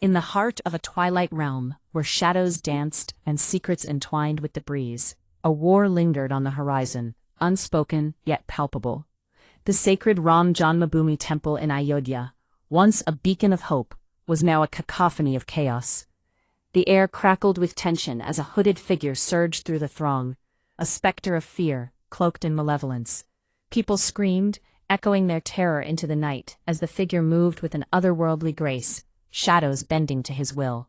In the heart of a twilight realm, where shadows danced and secrets entwined with the breeze, a war lingered on the horizon, unspoken yet palpable. The sacred Ram Janmabhoomi temple in Ayodhya, once a beacon of hope, was now a cacophony of chaos. The air crackled with tension as a hooded figure surged through the throng, a specter of fear, cloaked in malevolence. People screamed, echoing their terror into the night as the figure moved with an otherworldly grace, shadows bending to his will.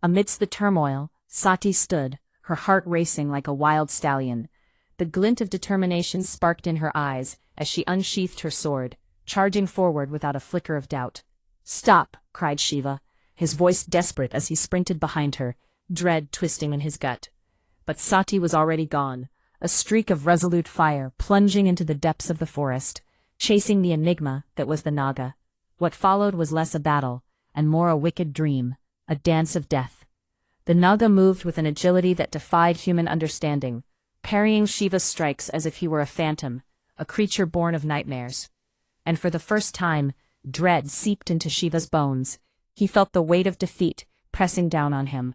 Amidst the turmoil, Sati stood, her heart racing like a wild stallion. The glint of determination sparked in her eyes as she unsheathed her sword, charging forward without a flicker of doubt. "Stop!" cried Shiva, his voice desperate as he sprinted behind her, dread twisting in his gut. But Sati was already gone, a streak of resolute fire plunging into the depths of the forest, chasing the enigma that was the Naga. What followed was less a battle, and more a wicked dream, a dance of death. The Naga moved with an agility that defied human understanding, parrying Shiva's strikes as if he were a phantom, a creature born of nightmares. And for the first time, dread seeped into Shiva's bones. He felt the weight of defeat pressing down on him.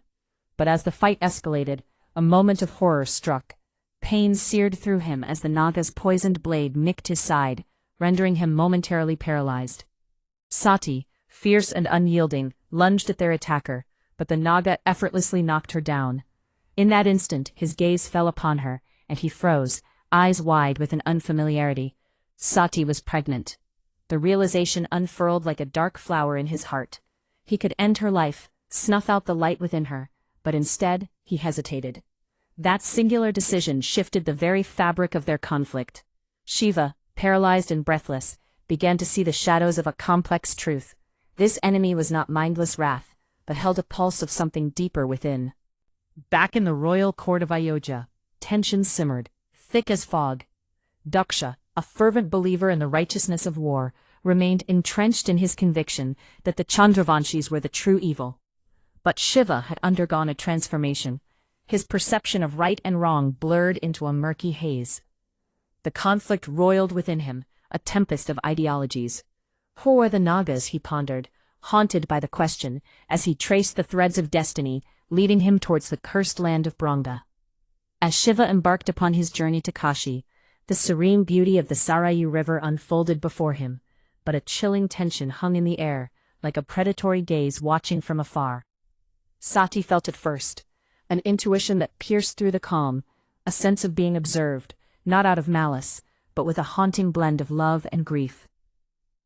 But as the fight escalated, a moment of horror struck. Pain seared through him as the Naga's poisoned blade nicked his side, rendering him momentarily paralyzed. Sati, fierce and unyielding, lunged at their attacker, but the Naga effortlessly knocked her down. In that instant, his gaze fell upon her, and he froze, eyes wide with an unfamiliarity. Sati was pregnant. The realization unfurled like a dark flower in his heart. He could end her life, snuff out the light within her, but instead, he hesitated. That singular decision shifted the very fabric of their conflict. Shiva, paralyzed and breathless, began to see the shadows of a complex truth. This enemy was not mindless wrath, but held a pulse of something deeper within. Back in the royal court of Ayodhya, tension simmered, thick as fog. Daksha, a fervent believer in the righteousness of war, remained entrenched in his conviction that the Chandravanshis were the true evil. But Shiva had undergone a transformation. His perception of right and wrong blurred into a murky haze. The conflict roiled within him, a tempest of ideologies. Who are the Nagas, he pondered, haunted by the question, as he traced the threads of destiny, leading him towards the cursed land of Branga. As Shiva embarked upon his journey to Kashi, the serene beauty of the Sarayu River unfolded before him, but a chilling tension hung in the air, like a predatory gaze watching from afar. Sati felt it first, an intuition that pierced through the calm, a sense of being observed, not out of malice, but with a haunting blend of love and grief.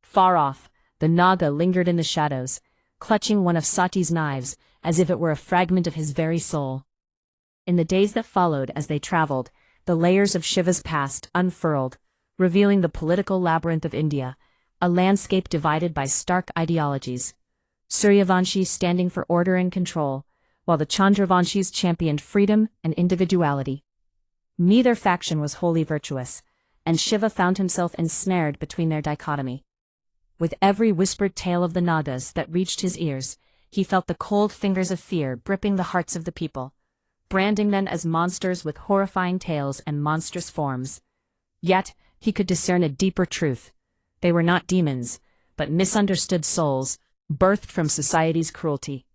Far off, the Naga lingered in the shadows, clutching one of Sati's knives as if it were a fragment of his very soul. In the days that followed as they traveled, the layers of Shiva's past unfurled, revealing the political labyrinth of India, a landscape divided by stark ideologies. Suryavanshis standing for order and control, while the Chandravanshis championed freedom and individuality. Neither faction was wholly virtuous, and Shiva found himself ensnared between their dichotomy. With every whispered tale of the Nagas that reached his ears, he felt the cold fingers of fear gripping the hearts of the people, branding them as monsters with horrifying tales and monstrous forms. Yet, he could discern a deeper truth. They were not demons, but misunderstood souls, birthed from society's cruelty.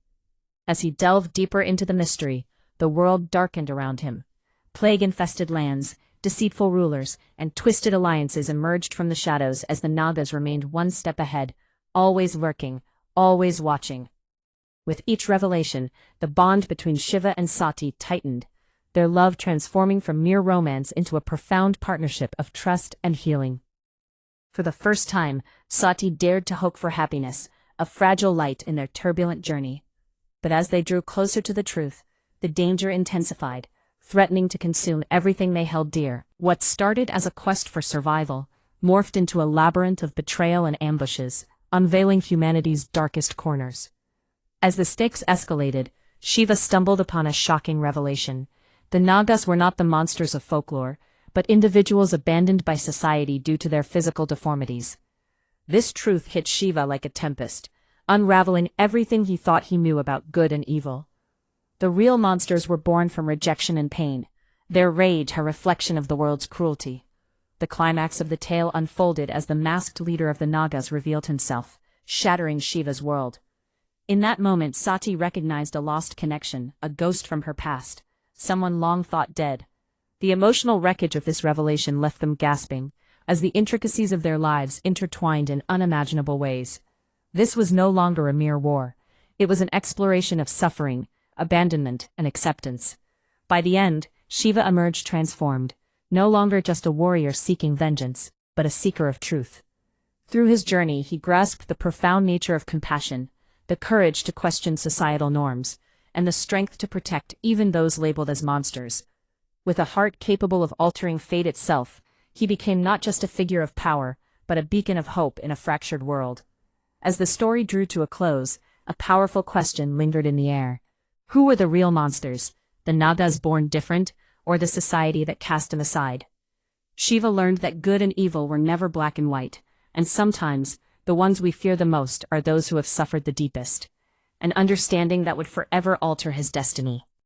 As he delved deeper into the mystery, the world darkened around him. Plague-infested lands, deceitful rulers, and twisted alliances emerged from the shadows as the Nagas remained one step ahead, always lurking, always watching. With each revelation, the bond between Shiva and Sati tightened, their love transforming from mere romance into a profound partnership of trust and healing. For the first time, Sati dared to hope for happiness, a fragile light in their turbulent journey. But as they drew closer to the truth, the danger intensified, threatening to consume everything they held dear. What started as a quest for survival morphed into a labyrinth of betrayal and ambushes, unveiling humanity's darkest corners. As the stakes escalated, Shiva stumbled upon a shocking revelation. The Nagas were not the monsters of folklore, but individuals abandoned by society due to their physical deformities. This truth hit Shiva like a tempest, unraveling everything he thought he knew about good and evil. The real monsters were born from rejection and pain, their rage a reflection of the world's cruelty. The climax of the tale unfolded as the masked leader of the Nagas revealed himself, shattering Shiva's world. In that moment Sati recognized a lost connection, a ghost from her past, someone long thought dead. The emotional wreckage of this revelation left them gasping, as the intricacies of their lives intertwined in unimaginable ways. This was no longer a mere war. It was an exploration of suffering, abandonment, and acceptance. By the end, Shiva emerged transformed, no longer just a warrior seeking vengeance, but a seeker of truth. Through his journey he grasped the profound nature of compassion, the courage to question societal norms, and the strength to protect even those labeled as monsters. With a heart capable of altering fate itself, he became not just a figure of power, but a beacon of hope in a fractured world. As the story drew to a close, a powerful question lingered in the air. Who were the real monsters, the Nagas born different, or the society that cast them aside? Shiva learned that good and evil were never black and white, and sometimes, the ones we fear the most are those who have suffered the deepest. An understanding that would forever alter his destiny.